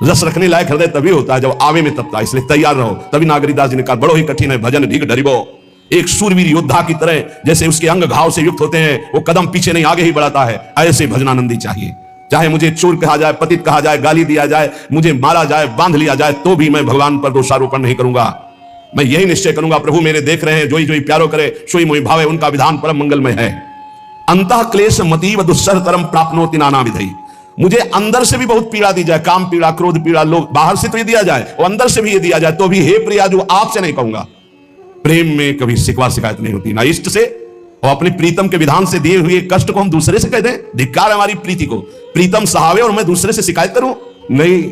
रस रखने लायक हृदय तभी होता है जब आवे में तपता है, इसलिए तैयार रहो। तभी नागरीदास जी ने कहा, बड़ो ही कठिन है भजन ढीक डरिबो। एक सूरवीर योद्धा की तरह जैसे उसके अंग घाव से युक्त होते हैं, वो कदम पीछे नहीं आगे ही बढ़ाता है, ऐसे भजनानंदी चाहिए। चाहे मुझे चोर कहा जाए, पतित कहा जाए, गाली दिया जाए, मुझे मारा जाए, बांध लिया जाए, तो भी मैं भगवान पर दोषारोपण नहीं करूंगा। मैं यही निश्चय करूंगा, प्रभु मेरे देख रहे हैं, जोई जोई प्यारो करे सोई मोहि भावे, उनका विधान परम मंगलमय है। अंतः क्लेश मतीव दुस्सहतरम प्राप्नोति नाना विधि। मुझे अंदर से भी बहुत पीड़ा दी जाए, काम पीड़ा, क्रोध पीड़ा, लोग बाहर से तो ये दिया जाए और अंदर से भी ये दिया जाए, तो भी हे प्रिया जो आपसे नहीं कहूंगा। प्रेम में कभी शिकवा शिकायत नहीं होती, ना इष्ट से और अपने प्रीतम के विधान से दिए हुए कष्ट को हम दूसरे से कह दें। धिक्कार हमारी प्रीति को, प्रीतम सहावे और मैं दूसरे से शिकायत करूं? नहीं,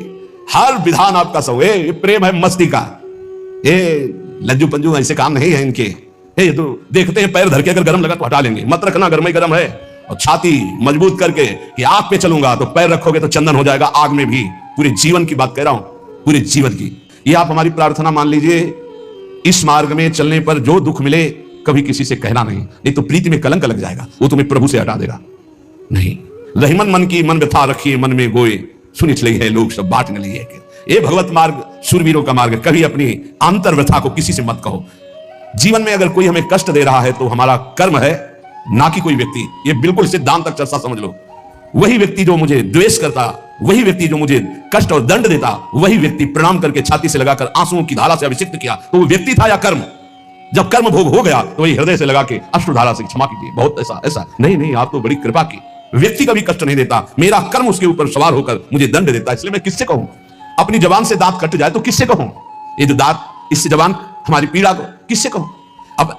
हर विधान आपका सो। ये प्रेम है मस्ती का, ये लज्जू पंजू ऐसे काम नहीं है इनके। ये तो देखते हैं पैर धर के अगर गर्म लगा तो हटा लेंगे, मत रखना गर्म ही गर्म है। और छाती मजबूत करके कि आग पे चलूंगा, तो पैर रखोगे तो चंदन हो जाएगा आग में भी। पूरे जीवन की बात कह रहा हूं, पूरे जीवन की। ये आप हमारी प्रार्थना मान लीजिए, इस मार्ग में चलने पर जो दुख मिले कभी किसी से कहना नहीं तो प्रीति में कलंक लग जाएगा, वो तुम्हें प्रभु से हटा देगा। नहीं, रहीमन मन की मन व्यथा रखिए मन में गोए, सुनि चले है लोग सब बाट न लिए। ये भगवत मार्ग शूरवीरों का मार्ग है। कभी अपनी अंतर व्यथा को किसी से मत कहो। जीवन में अगर कोई हमें कष्ट दे रहा है तो हमारा कर्म है, ना कि कोई व्यक्ति। ये बिल्कुल सिद्धांत तक चर्चा समझ लो। वही व्यक्ति जो मुझे द्वेष करता, वही व्यक्ति जो मुझे कष्ट और दंड देता, वही व्यक्ति प्रणाम करके छाती से लगाकर आंसुओं की धारा से अभिषिक्त किया, तो वो व्यक्ति था या कर्म? जब कर्म भोग हो गया तो वही हृदय से लगा के अश्रुधारा से क्षमा कीजिए। बहुत ऐसा नहीं, आप तो बड़ी कृपा की। व्यक्ति कभी कष्ट नहीं देता, मेरा कर्म उसके ऊपर सवार होकर मुझे दंड देता, इसलिए मैं किससे कहूं? अपनी जबान से दांत कट जाए तो किससे कहूं? ये जो दांत, इससे जबान हमारी पीड़ा को किससे कहूं? अब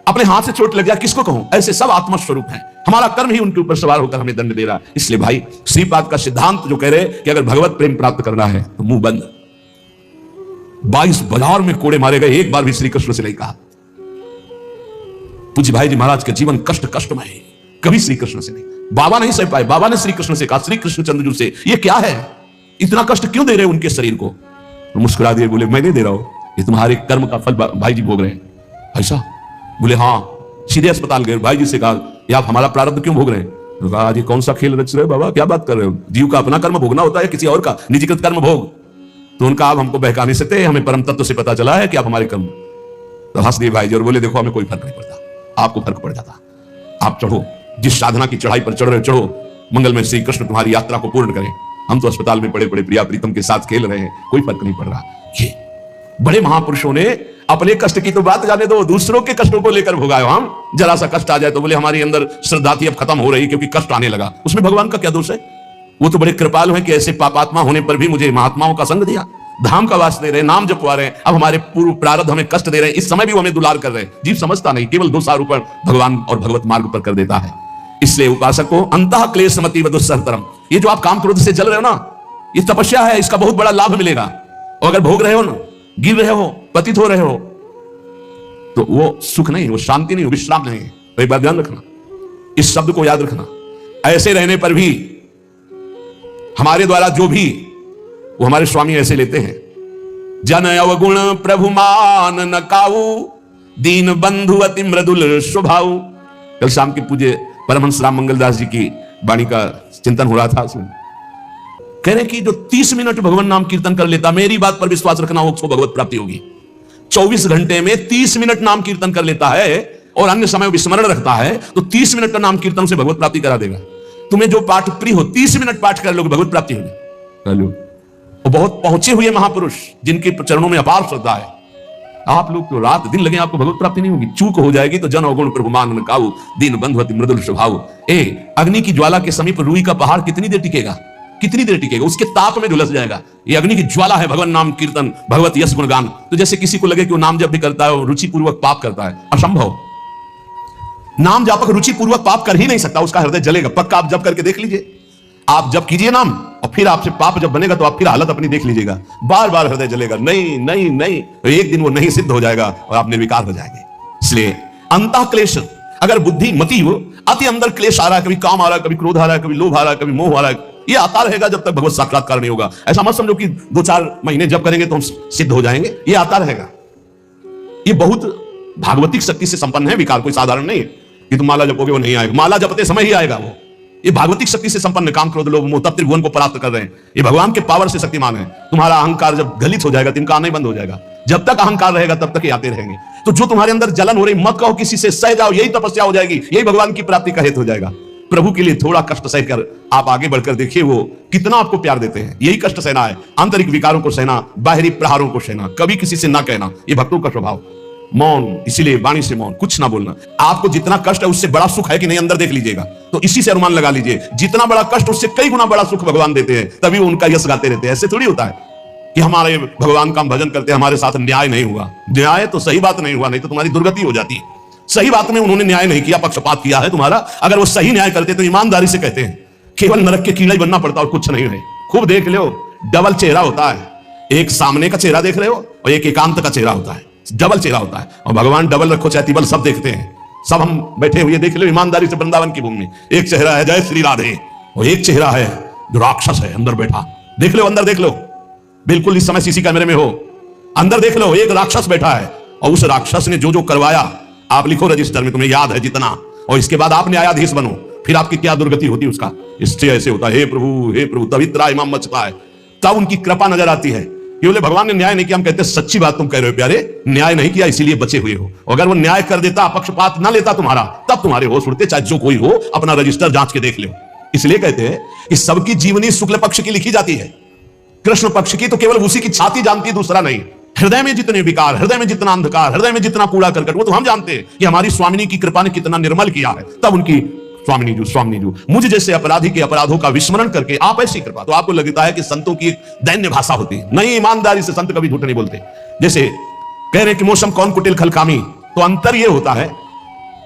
अपने हाथ से चोट लग जाए किसको कहूं? ऐसे सब आत्मा स्वरूप हैं, हमारा कर्म ही उनके ऊपर सवार होकर हमें दंड दे रहा है। इसलिए भाई, श्रीपाद का सिद्धांत जो कह रहे कि अगर भगवत प्रेम प्राप्त करना है तो मुंह बंद। 22 बाजार में कोड़े मारे गए, एक बार भी श्री कृष्ण से नहीं कहा। पूज्य भाई जी महाराज का जीवन कष्टमय है, कभी श्री कृष्ण से नहीं। बाबा नहीं सह पाए, बाबा ने श्री कृष्ण से कहा, श्री कृष्ण चंद्रजू से, ये क्या है, इतना कष्ट क्यों दे रहे उनके शरीर को? मुस्कुरा दिए, बोले मैं नहीं दे रहा हूं, ये तुम्हारे कर्म का फल भाई जी भोग रहे हैं। ऐसा? बोले हाँ। सीधे अस्पताल गए, भाई जी से कहा, ये आप हमारा प्रारब्ध क्यों भोग रहे हैं? तो कहा, ये कौन सा खेल रच रहे हो बाबा, क्या बात कर रहे हो? जीव का अपना कर्म भोगना होता है, किसी और का निजीकृत कर्म भोग? तो उनका आप हमको बहका नहीं सकते, हमें परम तत्व से पता चला है कि आप हमारे कर्म। तो हंस दिए भाई जी और बोले, देखो हमें कोई फर्क नहीं पड़ता, आपको फर्क पड़ जाता। आप चढ़ो, जिस साधना की चढ़ाई पर चढ़ रहे हो चढ़ो, मंगल में श्री कृष्ण तुम्हारी यात्रा को पूर्ण करें। हम तो अस्पताल में पड़े पड़े प्रिया प्रीतम के साथ खेल रहे हैं, कोई फर्क नहीं पड़ रहा। ये बड़े महापुरुषों ने अपने कष्ट की तो बात जाने दो, दूसरों के कष्टों को लेकर भोगायो। हम जरा सा कष्ट आ जाए तो बोले हमारी अंदर श्रद्धा थी अब खत्म हो रही क्योंकि कष्ट आने लगा। उसमें भगवान का क्या दोष है? वो तो बड़े कृपालु हैं कि ऐसे पापात्मा होने पर भी मुझे महात्माओं का संग दिया, धाम का वास दे रहे, नाम जपवा रहे हैं। अब हमारे पूर्व प्रारब्ध हमें कष्ट दे रहे हैं, इस समय भी वो हमें दुलार कर रहे हैं। जीव समझता नहीं, केवल दोषारोपण भगवान और भगवत मार्ग पर कर देता है। इसलिए उपासक को अंतः क्लेश मतीव दुस्सहतरम, ये जो आप काम क्रोध से जल रहे हो ना, ये तपस्या है, इसका बहुत बड़ा लाभ मिलेगा। और अगर भोग रहे हो ना, गिर रहे हो, पतित हो रहे हो, तो वो सुख नहीं, वो शांति नहीं, वो विश्राम नहीं है। तो एक बात ध्यान रखना, इस शब्द को याद रखना। ऐसे रहने पर भी हमारे द्वारा जो भी, वो हमारे स्वामी ऐसे लेते हैं, जन अवगुण प्रभु मान न काऊ, दीन बंधु अति मृदुल स्वभाव। कल शाम के पूज्य परमहंस राम मंगलदास जी की वाणी का चिंतन हो रहा था, उसमें कह रहे कि जो 30 मिनट भगवान नाम कीर्तन कर लेता, मेरी बात पर विश्वास रखना, उसको भगवत प्राप्ति होगी। 24 घंटे में 30 मिनट नाम कीर्तन कर लेता है और अन्य समय विस्मरण रखता है, तो 30 मिनट का नाम कीर्तन से भगवत प्राप्ति करा देगा। तुम्हें जो पाठ प्रिय हो, 30 मिनट पाठ कर लोगे, भगवत प्राप्ति होगी। कर लो। और बहुत पहुंचे हुए महापुरुष जिनके चरणों में अपार श्रद्धा है, आप लोग तो रात दिन लगे, आपको भगवत प्राप्ति नहीं होगी। चूक हो जाएगी तो जन अवगुण प्रभु मान न काऊ, दीन बंधु अति मृदुल स्वभाव। अग्नि की ज्वाला के समीप रुई का पहाड़ कितनी देर टिकेगा? कितनी देर टिकेगा? उसके ताप में झुलस जाएगा। ये अग्नि की ज्वाला है भगवान नाम कीर्तन, भगवत यश गुणगान। तो जैसे किसी को लगे कि वो नाम जप भी करता है, रुचि पूर्वक पाप करता है, असंभव। नाम जापक रुचि पूर्वक पाप कर ही नहीं सकता, उसका हृदय जलेगा। पक्का आप जप करके देख लीजिए, आप जप कीजिए नाम और फिर आपसे पाप जब बनेगा तो आप फिर हालत अपनी देख लीजिएगा, बार बार हृदय जलेगा, नहीं नहीं नहीं। तो एक दिन वो नहीं सिद्ध हो जाएगा और आप निर्विकार हो जाएंगे। इसलिए अंतः क्लेश, अगर बुद्धि मती हो, अति अंदर क्लेश आ रहा है, कभी काम आ रहा है, कभी क्रोध आ रहा है, कभी लोभ आ रहा है, कभी मोह आ रहा है, ये आता रहेगा जब तक भगवत साक्षात्कार नहीं होगा। ऐसा मत समझो कि 2-4 महीने जब करेंगे तो हम सिद्ध हो जाएंगे, ये आता रहेगा। ये बहुत भागवतिक शक्ति से संपन्न है विकार, कोई साधारण नहीं है कि तुम माला जपोगे वो नहीं आएगा। माला जपते समय ही आएगा वो, ये भागवतिक शक्ति से संपन्न, काम क्रोध लोभ मोह तप त्रिभुवन को परास्त कर रहे हैं। ये भगवान के पावर से शक्तिमान है। तुम्हारा अहंकार जब गलित हो जाएगा तो इनका आना ही बंद हो जाएगा। जब तक अहंकार रहेगा तब तक ये आते रहेंगे। तो जो तुम्हारे अंदर जलन हो रही, मत कहो किसी से, सह जाओ, यही तपस्या हो जाएगी, यही भगवान की प्राप्ति का हेतु हो जाएगा। प्रभु के लिए थोड़ा कष्ट सहकर आप आगे बढ़कर देखिए वो कितना आपको प्यार देते हैं। यही कष्ट सहना है, आंतरिक विकारों को सहना, बाहरी प्रहारों को सहना, कभी किसी से ना कहना, ये भक्तों का स्वभाव। मौन, इसीलिए वाणी से मौन, कुछ ना बोलना। आपको जितना कष्ट है उससे बड़ा सुख है कि नहीं, अंदर देख लीजिएगा तो इसी से अनुमान लगा लीजिए। जितना बड़ा कष्ट उससे कई गुना बड़ा सुख भगवान देते हैं, तभी वो उनका यश गाते रहते हैं। ऐसे थोड़ी होता है कि हमारे भगवान का हम भजन करते हैं, हमारे साथ न्याय नहीं हुआ। न्याय तो सही बात नहीं हुआ, नहीं तो तुम्हारी दुर्गति हो जाती है। सही बात में उन्होंने न्याय नहीं किया, पक्षपात किया है तुम्हारा। अगर वो सही न्याय करते तो ईमानदारी से कहते हैं, केवल नरक के कीड़ा ही बनना पड़ता और कुछ नहीं है। खूब देख लो, डबल चेहरा होता है। एक सामने का चेहरा देख रहे हो और एक एकांत का चेहरा होता है, डबल चेहरा होता है। और भगवान डबल रखो चाहे तिबल, सब देखते हैं। सब हम बैठे हुए देख लो ईमानदारी से वृंदावन की भूमि में। एक चेहरा है जय श्री राधे, और एक चेहरा है जो राक्षस है अंदर बैठा। देख लो, अंदर देख लो, बिल्कुल इस समय सीसी कैमरे में हो, अंदर देख लो, एक राक्षस बैठा है। और उस राक्षस ने जो जो करवाया, आप लिखो रजिस्टर में, तुम्हें याद है जितना, और इसके बाद आप न्यायाधीश बनो, फिर आपकी क्या दुर्गति होती है उसका। इससे ऐसे होता है, हे प्रभु तभी त्रा इमाम मचता है, तब उनकी कृपा नजर आती है। कि बोले भगवान ने न्याय नहीं किया। हम कहते हैं सच्ची बात तुम कह रहे हो प्यारे, न्याय नहीं किया इसीलिए बचे हुए हो। अगर वो न्याय कर देता, पक्षपात ना लेता तुम्हारा, तब तुम्हारे होश उड़ते, चाहे जो कोई हो, अपना रजिस्टर जांच के देख लो। इसलिए कहते हैं कि सबकी जीवनी शुक्ल पक्ष की लिखी जाती है, कृष्ण पक्ष की तो केवल उसी की छाती जानती है, दूसरा नहीं। हृदय में जितने विकार, हृदय में जितना अंधकार, हृदय में जितना कूड़ा करकट, वो तो हम जानते हैं कि हमारी स्वामिनी की कृपा ने कितना निर्मल किया है। तब उनकी स्वामिनी जो मुझ जैसे अपराधी के अपराधों का विस्मरण करके आप ऐसी कृपा, तो आपको लगता है कि संतों की एक दैन्य भाषा होती है। नहीं, ईमानदारी से संत कभी झूठ नहीं बोलते। जैसे कह रहे कि मौसम कौन कुटिल खलकामी, तो अंतर यह होता है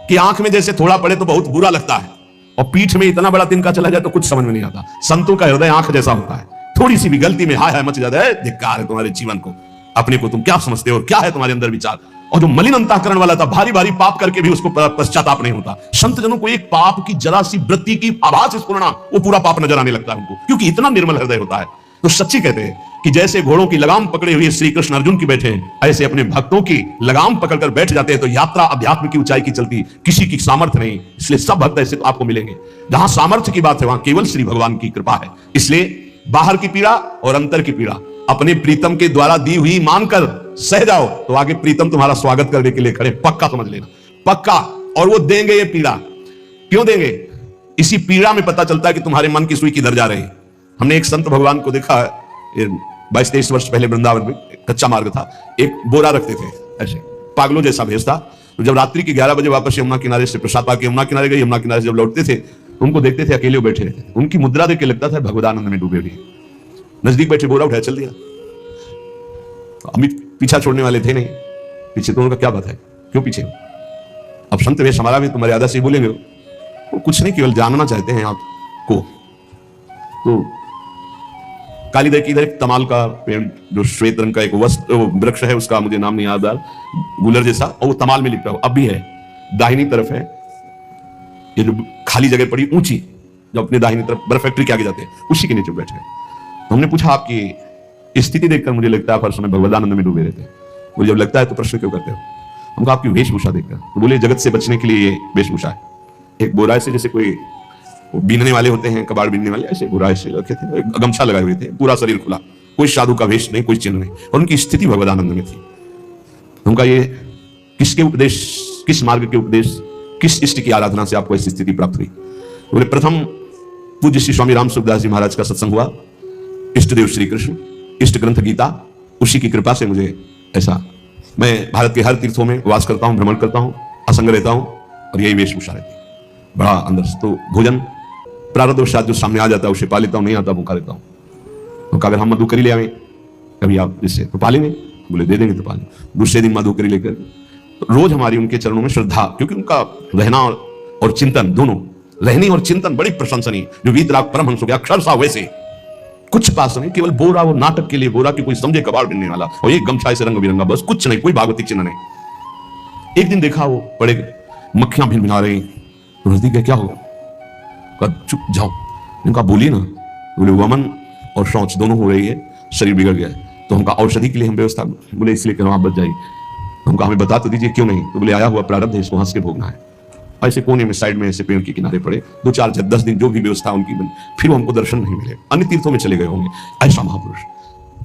कि आंख में जैसे थोड़ा पड़े तो बहुत बुरा लगता है, और पीठ में इतना बड़ा तिनका चला जाए तो कुछ समझ में नहीं आता। संतों का हृदय आंख जैसा होता है, थोड़ी सी भी गलती में हाय हाय मच जाता है, धिक्कार है तुम्हारे जीवन को, अपने को तुम क्या समझते हो और क्या है तुम्हारे अंदर विचार। और जो मलिन अंतःकरण वाला था, भारी भारी पाप करके भी उसको पश्चाताप नहीं होता। संत जनों को एक पाप की जरा सी वृत्ति की आभास स्फुरना, वो पूरा पाप नजर आने लगता है उनको, क्योंकि इतना निर्मल हृदय होता है। तो सच्ची कहते हैं कि जैसे घोड़ों की लगाम पकड़े हुए श्री कृष्ण अर्जुन की बैठे हैं, ऐसे अपने भक्तों की लगाम पकड़कर बैठ जाते हैं। तो यात्रा अध्यात्म की ऊंचाई की चलती, किसी की सामर्थ्य नहीं। इसलिए सब भक्त ऐसे तो आपको मिलेंगे। जहां सामर्थ्य की बात है वहां केवल श्री भगवान की कृपा है। इसलिए बाहर की पीड़ा और अंतर की पीड़ा अपने प्रीतम के द्वारा दी हुई मानकर सह जाओ, तो आगे प्रीतम तुम्हारा स्वागत करने के लिए खड़े, पक्का समझ लेना, पक्का। और वो देंगे ये पीड़ा, क्यों देंगे? इसी पीड़ा में पता चलता है कि तुम्हारे मन की सुई किधर जा रही है। हमने एक संत भगवान को देखा, 22-23 वर्ष पहले वृंदावन में, कच्चा मार्ग था, एक बोरा रखते थे ऐसे, पागलों जैसा भेष था। तो जब रात्रि के 11 बजे वापस यमुना किनारे से प्रसाद पाके यमुना किनारे गए, यमुना किनारे से जब लौटते थे, उनको देखते थे अकेले बैठे रहते, उनकी मुद्रा देख के लगता था भगवदानंद में डूबे हुए। नजदीक बैठे बोरा उठाया, चल दिया। अमित पीछा छोड़ने वाले थे नहीं, पीछे तो उनका क्या बात है, क्यों पीछे? अब संत वेश हमारा भी तो मर्यादा से बोलेंगे, वो कुछ नहीं, केवल जानना चाहते हैं आपको। तो कालीदय की इधर एक तमाल का पेड़, जो श्वेत रंग का एक वृक्ष है, उसका मुझे नाम नहीं याद आ रहा, गुलर जैसा, और वो तमाल में लिपटा हुआ अब भी है। दाहिनी तरफ है ये जो खाली जगह पड़ी ऊंची, जो अपने दाहिनी तरफ बर्फ फैक्ट्री के आगे जाते हैं, उसी के नीचे बैठ गए। तो हमने पूछा आपकी स्थिति देखकर मुझे लगता है हर समय भगवदानंद में डूबे रहते हैं। मुझे जब लगता है तो प्रश्न क्यों करते हो? हमको आपकी वेशभूषा देखकर। तो बोले जगत से बचने के लिए ये वेशभूषा है। एक बोरा ऐसे, जैसे कोई बीनने वाले होते हैं, कबाड़ बीनने वाले, ऐसे बोरा ऐसे रखे थे, गमछा लगाए हुए थे, पूरा शरीर खुला, कोई साधु का वेश नहीं, कोई चिन्ह नहीं, और उनकी स्थिति भगवदानंद में थी। उनका ये किसके उपदेश, किस मार्ग के उपदेश, किस इष्ट की आराधना से आपको ऐसी स्थिति प्राप्त हुई? बोले प्रथम पूज्य श्री स्वामी राम सुखदास जी महाराज का सत्संग हुआ, इष्ट देव श्री कृष्ण, इष्ट ग्रंथ गीता, उसी की कृपा से मुझे ऐसा, मैं भारत के हर तीर्थों में वास करता हूं, भ्रमण करता हूं, असंग रहता हूं, और यही वेशभूषा रहती है। बड़ा अंदर से तो भोजन प्रारब्धवशात जो सामने आ जाता है उसे पा लेता हूं, नहीं आता भूखा रहता हूं। तो अगर हम मधुकरी ले आवे कभी आप जिससे, तो पा लेंगे, बोले दे देंगे, तो पा लेंगे। दूसरे दिन मधुकरी लेकर रोज हमारी उनके चरणों में श्रद्धा, क्योंकि उनका रहना और चिंतन दोनों, रहनी और चिंतन बड़ी प्रशंसनीय, जो वीतराग परमहंस हो गया अक्षर सा वैसे, कुछ पास नहीं, केवल बोरा, वो नाटक के लिए बोरा की कोई समझे कबाड़ बिनने वाला, और एक गमछा से रंग बिरंगा, बस कुछ नहीं, कोई भागवतिक चिन्ह नहीं। एक दिन देखा वो बड़े मक्खियां भिन भिना रही, तो नजदीक गए, क्या होगा? कहा चुप जाओ। इनका बोली ना, बोले वमन और शौच दोनों हो रही है, शरीर बिगड़ गया है, तो हमका औषधि के लिए हम व्यवस्था, बोले इसलिए करो आप बच जाइए। हमका हमें बता तो दीजिए क्यों नहीं? तो बोले आया हुआ प्रारब्ध है, इसको हंस के भोगना है। ऐसे कोने में साइड में ऐसे पेड़ के किनारे पड़े 2-4-10 दिन जो भी व्यवस्था उनकी बनी, फिर हमको दर्शन नहीं मिले, अन्य तीर्थों में चले गए होंगे। ऐसा महापुरुष।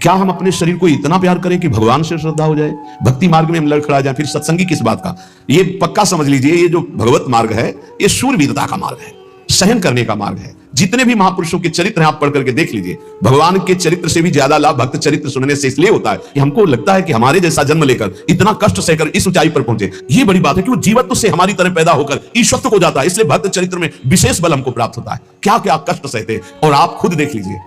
क्या हम अपने शरीर को इतना प्यार करें कि भगवान से श्रद्धा हो जाए, भक्ति मार्ग में हम लड़खड़ा जाए? फिर सत्संगी किस बात का? ये पक्का समझ लीजिए, ये जो भगवत मार्ग है ये शूरवीरता का मार्ग है, सहन करने का मार्ग है। जितने भी महापुरुषों के चरित्र हैं आप पढ़ करके देख लीजिए, भगवान के चरित्र से भी ज्यादा लाभ भक्त चरित्र सुनने से इसलिए होता है कि हमको लगता है कि हमारे जैसा जन्म लेकर इतना कष्ट सहकर इस ऊंचाई पर पहुंचे, ये बड़ी बात है कि वो जीवत्व से हमारी तरह पैदा होकर ईश्वरत्व को जाता है। इसलिए भक्त चरित्र में विशेष बल हमको प्राप्त होता है। क्या क्या कष्ट सहते, और आप खुद देख लीजिए